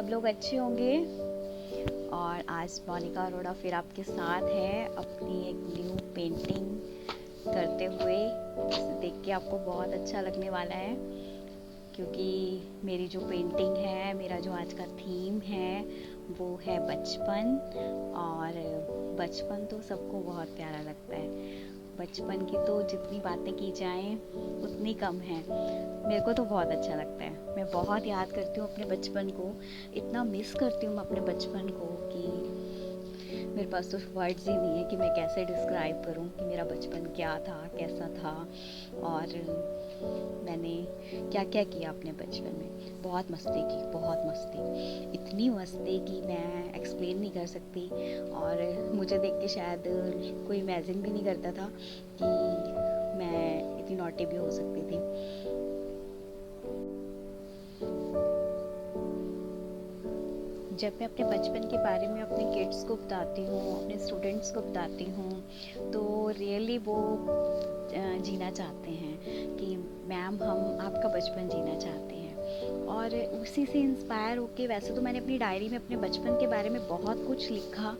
सब लोग अच्छे होंगे। और आज मोनिका अरोड़ा फिर आपके साथ है अपनी एक न्यू पेंटिंग करते हुए। इसे देख के आपको बहुत अच्छा लगने वाला है, क्योंकि मेरी जो पेंटिंग है, मेरा जो आज का थीम है वो है बचपन। और बचपन तो सबको बहुत प्यारा लगता है। बचपन की तो जितनी बातें की जाएं उतनी कम है। मेरे को तो बहुत अच्छा लगता है। मैं बहुत याद करती हूँ अपने बचपन को, इतना मिस करती हूँ मैं अपने बचपन को कि मेरे पास तो वर्ड्स ही नहीं है कि मैं कैसे डिस्क्राइब करूँ कि मेरा बचपन क्या था, कैसा था और मैंने क्या क्या किया अपने बचपन में। बहुत मस्ती की, बहुत मस्ती, इतनी मस्ती कि मैं एक्सप्लेन नहीं कर सकती। और मुझे देख के शायद कोई इमेजिन भी नहीं करता था कि मैं इतनी नॉटी भी हो सकती थी। जब मैं अपने बचपन के बारे में अपने किड्स को बताती हूँ, अपने स्टूडेंट्स को बताती हूँ, तो रियली वो जीना चाहते हैं कि मैम हम आपका बचपन जीना चाहते हैं। और उसी से इंस्पायर होके, वैसे तो मैंने अपनी डायरी में अपने बचपन के बारे में बहुत कुछ लिखा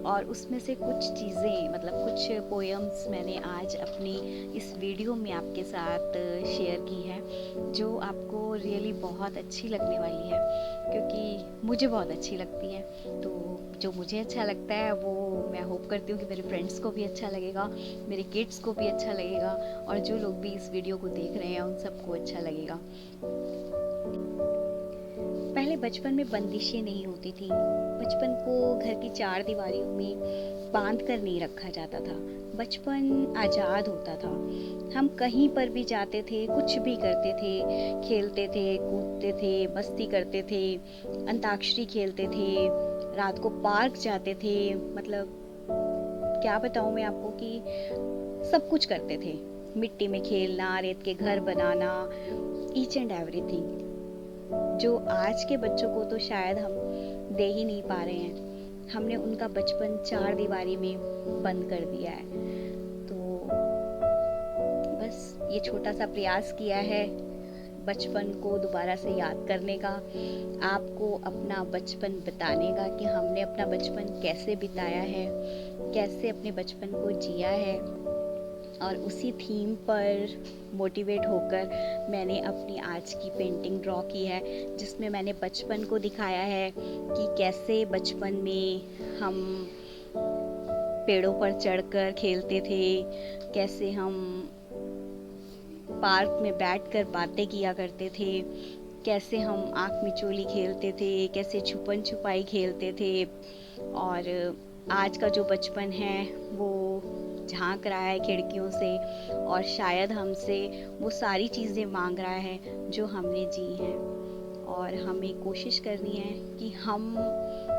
और उसमें से कुछ चीज़ें, मतलब कुछ पोएम्स मैंने आज अपनी इस वीडियो में आपके साथ शेयर की है, जो आपको रियली बहुत अच्छी लगने वाली है, क्योंकि मुझे बहुत अच्छी लगती है। तो जो मुझे अच्छा लगता है वो मैं होप करती हूँ कि मेरे फ्रेंड्स को भी अच्छा लगेगा, मेरे किड्स को भी अच्छा लगेगा, और जो लोग भी इस वीडियो को देख रहे हैं उन सबको अच्छा लगेगा। पहले बचपन में बंदिशें नहीं होती थी। बचपन को घर की चार दीवारियों में बांध कर नहीं रखा जाता था। बचपन आज़ाद होता था। हम कहीं पर भी जाते थे, कुछ भी करते थे, खेलते थे, कूदते थे, मस्ती करते थे, अंताक्षरी खेलते थे, रात को पार्क जाते थे। मतलब क्या बताऊँ मैं आपको कि सब कुछ करते थे। मिट्टी में खेलना, रेत के घर बनाना, ईच एंड एवरीथिंग, जो आज के बच्चों को तो शायद हम दे ही नहीं पा रहे हैं। हमने उनका बचपन चार दीवारी में बंद कर दिया है। तो बस ये छोटा सा प्रयास किया है बचपन को दोबारा से याद करने का, आपको अपना बचपन बताने का कि हमने अपना बचपन कैसे बिताया है, कैसे अपने बचपन को जिया है। और उसी थीम पर मोटिवेट होकर मैंने अपनी आज की पेंटिंग ड्रॉ की है, जिसमें मैंने बचपन को दिखाया है कि कैसे बचपन में हम पेड़ों पर चढ़कर खेलते थे, कैसे हम पार्क में बैठकर बातें किया करते थे, कैसे हम आँख मिचोली खेलते थे, कैसे छुपन छुपाई खेलते थे। और आज का जो बचपन है वो झांक रहा है खिड़कियों से और शायद हमसे वो सारी चीज़ें मांग रहा है जो हमने जी हैं। और हमें कोशिश करनी है कि हम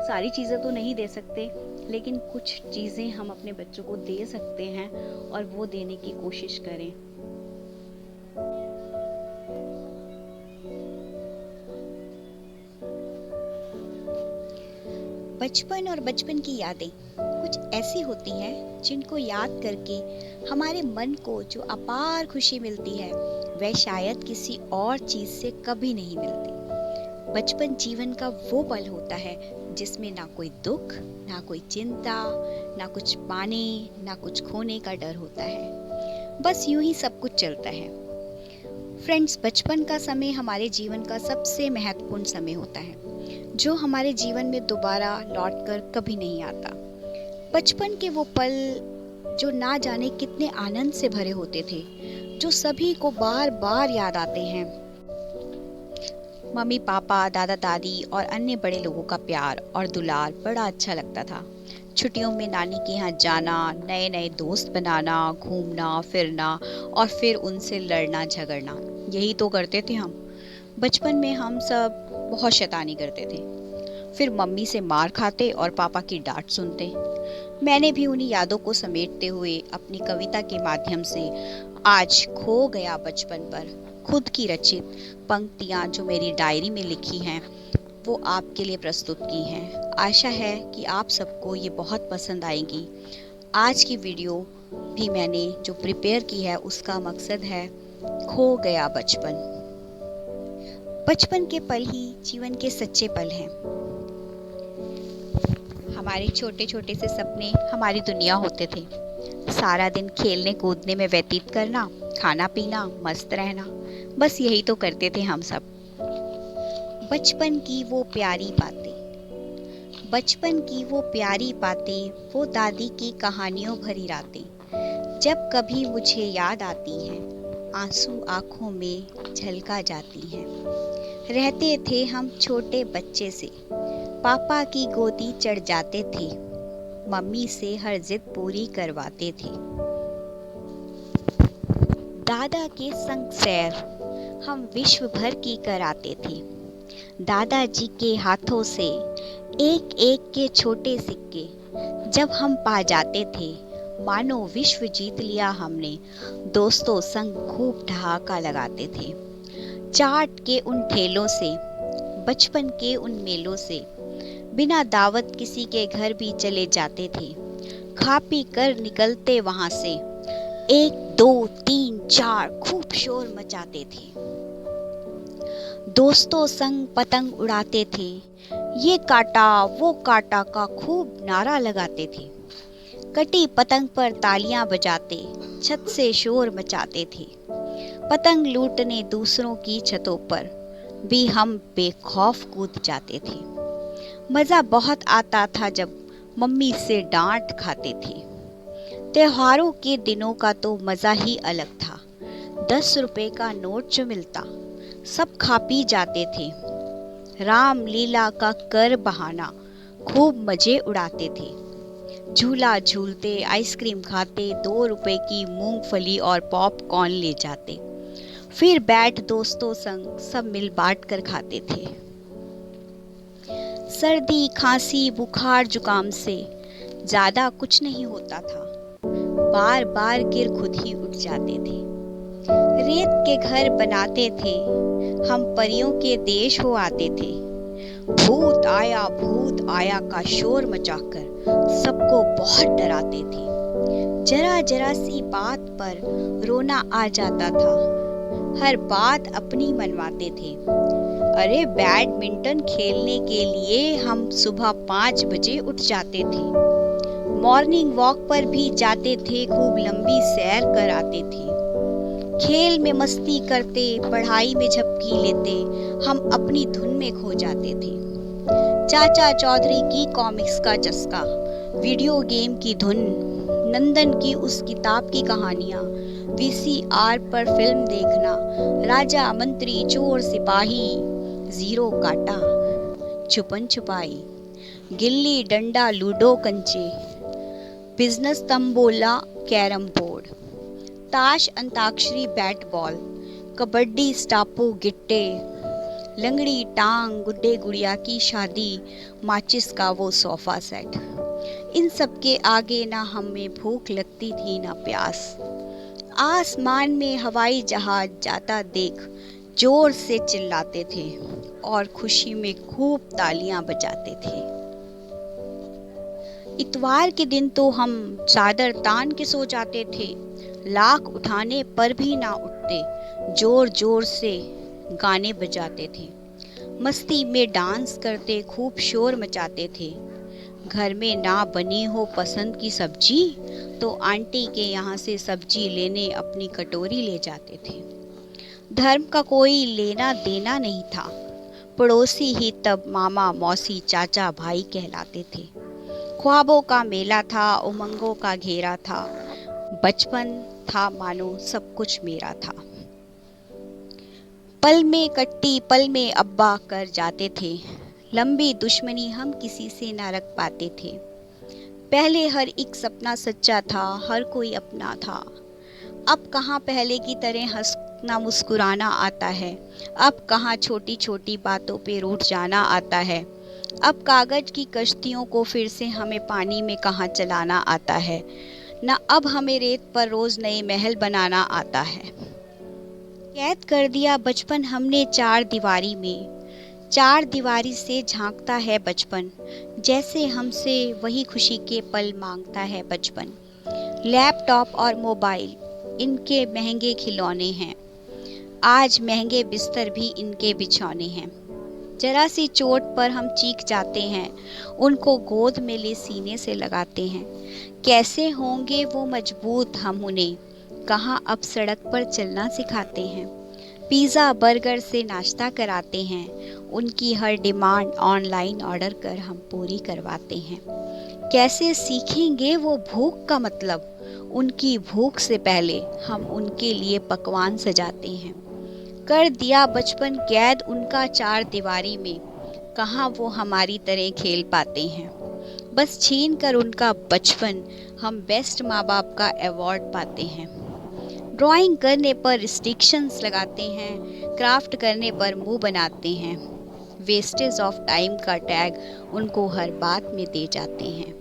सारी चीज़ें तो नहीं दे सकते, लेकिन कुछ चीज़ें हम अपने बच्चों को दे सकते हैं और वो देने की कोशिश करें। बचपन और बचपन की यादें कुछ ऐसी होती हैं जिनको याद करके हमारे मन को जो अपार खुशी मिलती है वह शायद किसी और चीज से कभी नहीं मिलती। बचपन जीवन का वो पल होता है जिसमें ना कोई दुख, ना कोई चिंता, ना कुछ पाने, ना कुछ खोने का डर होता है। बस यूं ही सब कुछ चलता है। फ्रेंड्स, बचपन का समय हमारे जीवन का सबसे महत्वपूर्ण समय होता है, जो हमारे जीवन में दोबारा लौटकर कभी नहीं आता। बचपन के वो पल जो ना जाने कितने आनंद से भरे होते थे, जो सभी को बार बार याद आते हैं। मम्मी पापा, दादा दादी और अन्य बड़े लोगों का प्यार और दुलार बड़ा अच्छा लगता था। छुट्टियों में नानी के यहाँ जाना, नए नए दोस्त बनाना, घूमना फिरना और फिर उनसे लड़ना झगड़ना, यही तो करते थे हम। बचपन में हम सब बहुत शैतानी करते थे, फिर मम्मी से मार खाते और पापा की डांट सुनते। मैंने भी उन्हीं यादों को समेटते हुए अपनी कविता के माध्यम से आज खो गया बचपन पर खुद की रचित पंक्तियां जो मेरी डायरी में लिखी हैं वो आपके लिए प्रस्तुत की हैं। आशा है कि आप सबको ये बहुत पसंद आएगी। आज की वीडियो भी मैंने जो प्रिपेयर की है उसका मकसद है खो गया बचपन। बचपन के पल ही जीवन के सच्चे पल हैं। हमारे छोटे छोटे से सपने हमारी दुनिया होते थे। सारा दिन खेलने कूदने में व्यतीत करना, खाना पीना, मस्त रहना, बस यही तो करते थे हम सब। बचपन की वो प्यारी बातें, बचपन की वो प्यारी बातें, वो दादी की कहानियों भरी रातें, जब कभी मुझे याद आती हैं, आंसू आंखों में झलका जाती हैं। रहते थे हम छोटे बच्चे से, पापा की गोदी चढ़ जाते थे, मम्मी से हर जिद पूरी करवाते थे। दादा के संग सैर हम विश्व भर की कराते थे। दादाजी के हाथों से एक एक के छोटे सिक्के जब हम पा जाते थे, मानो विश्व जीत लिया हमने। दोस्तों संग खूब ठहाका लगाते थे। चाट के उन ठेलों से, बचपन के उन मेलों से, बिना दावत किसी के घर भी चले जाते थे। खा पी कर निकलते वहां से, 1 2 3 4 खूब शोर मचाते थे। दोस्तों संग पतंग उड़ाते थे, ये काटा वो काटा का खूब नारा लगाते थे। कटी पतंग पर तालियां बजाते, छत से शोर मचाते थे। पतंग लूटने दूसरों की छतों पर भी हम बेखौफ कूद जाते थे। मज़ा बहुत आता था जब मम्मी से डांट खाते थे। त्योहारों के दिनों का तो मज़ा ही अलग था। 10 रुपए का नोट जो मिलता, सब खा पी जाते थे। राम लीला का कर बहाना, खूब मज़े उड़ाते थे। झूला झूलते, आइसक्रीम खाते, 2 रुपए की मूंगफली और पॉपकॉर्न ले जाते। फिर बैठ दोस्तों संग सब मिल बांट कर खाते थे। सर्दी खांसी बुखार जुकाम से ज़्यादा कुछ नहीं होता था। बार बार गिर खुद ही उठ जाते थे। रेत के घर बनाते थे, हम परियों के देश हो आते थे। भूत आया का शोर मचाकर सबको बहुत डराते थे। जरा जरा सी बात पर रोना आ जाता था, हर बात अपनी मनवाते थे। अरे बैडमिंटन खेलने के लिए हम सुबह 5 बजे उठ जाते थे। मॉर्निंग वॉक पर भी जाते थे, खूब लंबी सैर कर आते थे। खेल में मस्ती करते, पढ़ाई में झपकी लेते, हम अपनी धुन में खो जाते थे। चाचा चौधरी की कॉमिक्स का चस्का, वीडियो गेम की धुन, नंदन की उस किताब की कहानियाँ, VCR पर फिल्म देखना, राजा मंत्री चोर सिपाही, जीरो काटा, छुपन छुपाई, गिल्ली डंडा लूडो कंचे, बिजनेस तंबोला कैरम बोर्ड, ताश अंताक्षरी बैट बॉल, कबड्डी स्टापू गिट्टे, लंगड़ी टांग गुड्डे गुड़िया की शादी, माचिस का वो सोफा सेट। इन सब के आगे ना हमें भूख लगती थी ना प्यास। आसमान में हवाई जहाज जाता देख जोर से चिल्लाते थे और खुशी में खूब तालियां बजाते थे। इतवार के दिन तो हम चादर तान के सो जाते थे, लाख उठाने पर भी ना उठते, जोर जोर से गाने बजाते थे। मस्ती में डांस करते, खूब शोर मचाते थे। घर में ना बनी हो पसंद की सब्जी तो आंटी के यहाँ से सब्जी लेने अपनी कटोरी ले जाते थे। धर्म का कोई लेना देना नहीं था, पड़ोसी ही तब मामा मौसी चाचा भाई कहलाते थे। ख्वाबों का मेला था, उमंगों का घेरा था, बचपन था मानो सब कुछ मेरा था। पल में कट्टी पल में अब्बा कर जाते थे, लंबी दुश्मनी हम किसी से ना रख पाते थे। पहले हर एक सपना सच्चा था, हर कोई अपना था। अब कहाँ पहले की तरह हंसना मुस्कुराना आता है, अब कहाँ छोटी छोटी बातों पे रूठ जाना आता है। अब कागज की कश्तियों को फिर से हमें पानी में कहाँ चलाना आता है, न अब हमें रेत पर रोज नए महल बनाना आता है। कैद कर दिया बचपन हमने 4 दीवारी में, 4 दीवारी से झांकता है बचपन, जैसे हमसे वही खुशी के पल मांगता है बचपन। लैपटॉप और मोबाइल इनके महंगे खिलौने हैं, आज महंगे बिस्तर भी इनके बिछौने हैं। जरा सी चोट पर हम चीख जाते हैं, उनको गोद में ले सीने से लगाते हैं। कैसे होंगे वो मजबूत, हम उन्हें कहाँ अब सड़क पर चलना सिखाते हैं। पिज़्ज़ा बर्गर से नाश्ता कराते हैं, उनकी हर डिमांड ऑनलाइन ऑर्डर कर हम पूरी करवाते हैं। कैसे सीखेंगे वो भूख का मतलब, उनकी भूख से पहले हम उनके लिए पकवान सजाते हैं। कर दिया बचपन कैद उनका चार दीवारी में, कहाँ वो हमारी तरह खेल पाते हैं। बस छीन कर उनका बचपन हम बेस्ट माँ बाप का अवार्ड पाते हैं। ड्राइंग करने पर रिस्ट्रिक्शंस लगाते हैं, क्राफ्ट करने पर मुंह बनाते हैं। वेस्टेज ऑफ टाइम का टैग उनको हर बात में दे जाते हैं।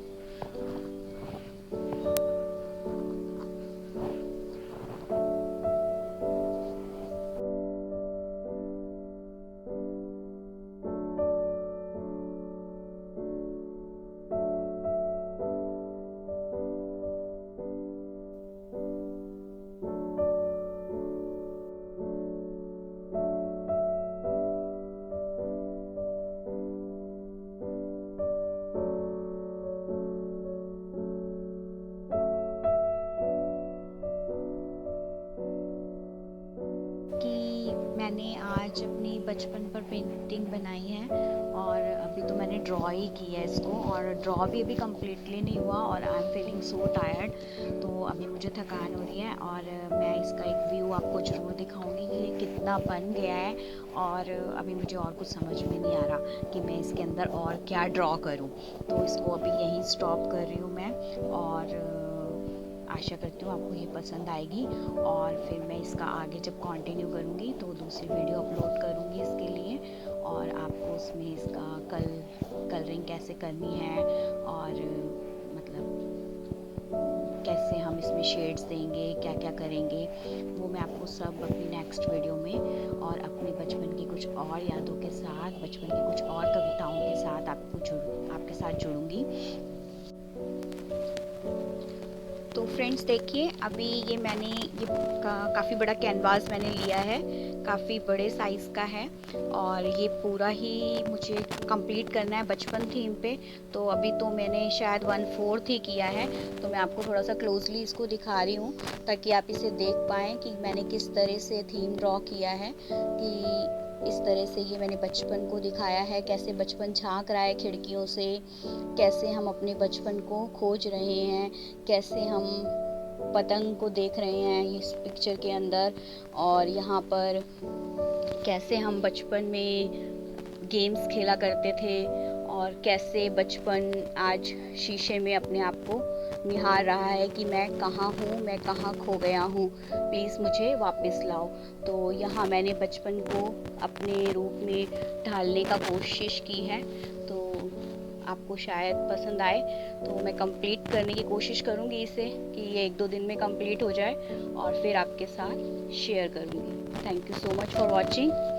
कि मैंने आज अपनी बचपन पर पेंटिंग बनाई है और अभी तो मैंने ड्रॉ ही की है इसको, और ड्रॉ भी अभी कम्प्लीटली नहीं हुआ और I am feeling so tired. तो अभी मुझे थकान हो रही है और मैं इसका एक व्यू आपको ज़रूर दिखाऊंगी कि ये कितना बन गया है। और अभी मुझे और कुछ समझ में नहीं आ रहा कि मैं इसके अंदर और क्या ड्रॉ करूं, तो इसको अभी यहीं स्टॉप कर रही हूँ मैं। और आशा करती हूँ आपको ये पसंद आएगी, और फिर मैं इसका आगे जब कंटिन्यू करूँगी तो दूसरी वीडियो अपलोड करूँगी इसके लिए, और आपको उसमें इसका कलरिंग कैसे करनी है और मतलब कैसे हम इसमें शेड्स देंगे, क्या क्या करेंगे, वो मैं आपको सब अपनी नेक्स्ट वीडियो में और अपने बचपन की कुछ और यादों के साथ, बचपन की कुछ और कविताओं के साथ आपके साथ जुड़ूंगी। तो फ्रेंड्स देखिए, अभी ये मैंने काफ़ी बड़ा कैनवास मैंने लिया है, काफ़ी बड़े साइज़ का है, और ये पूरा ही मुझे कंप्लीट करना है बचपन थीम पे। तो अभी तो मैंने शायद 1/4 ही किया है, तो मैं आपको थोड़ा सा क्लोजली इसको दिखा रही हूँ ताकि आप इसे देख पाएँ कि मैंने किस तरह से थीम ड्रॉ किया है। कि इस तरह से ये मैंने बचपन को दिखाया है, कैसे बचपन झांक रहा है खिड़कियों से, कैसे हम अपने बचपन को खोज रहे हैं, कैसे हम पतंग को देख रहे हैं इस पिक्चर के अंदर, और यहाँ पर कैसे हम बचपन में गेम्स खेला करते थे, और कैसे बचपन आज शीशे में अपने आप को निहार रहा है कि मैं कहाँ हूँ, मैं कहाँ खो गया हूँ, प्लीज़ मुझे वापस लाओ। तो यहाँ मैंने बचपन को अपने रूप में ढालने का कोशिश की है, तो आपको शायद पसंद आए। तो मैं कंप्लीट करने की कोशिश करूँगी इसे, कि ये 1-2 दिन में कंप्लीट हो जाए और फिर आपके साथ शेयर करूँगी। Thank you so much for watching.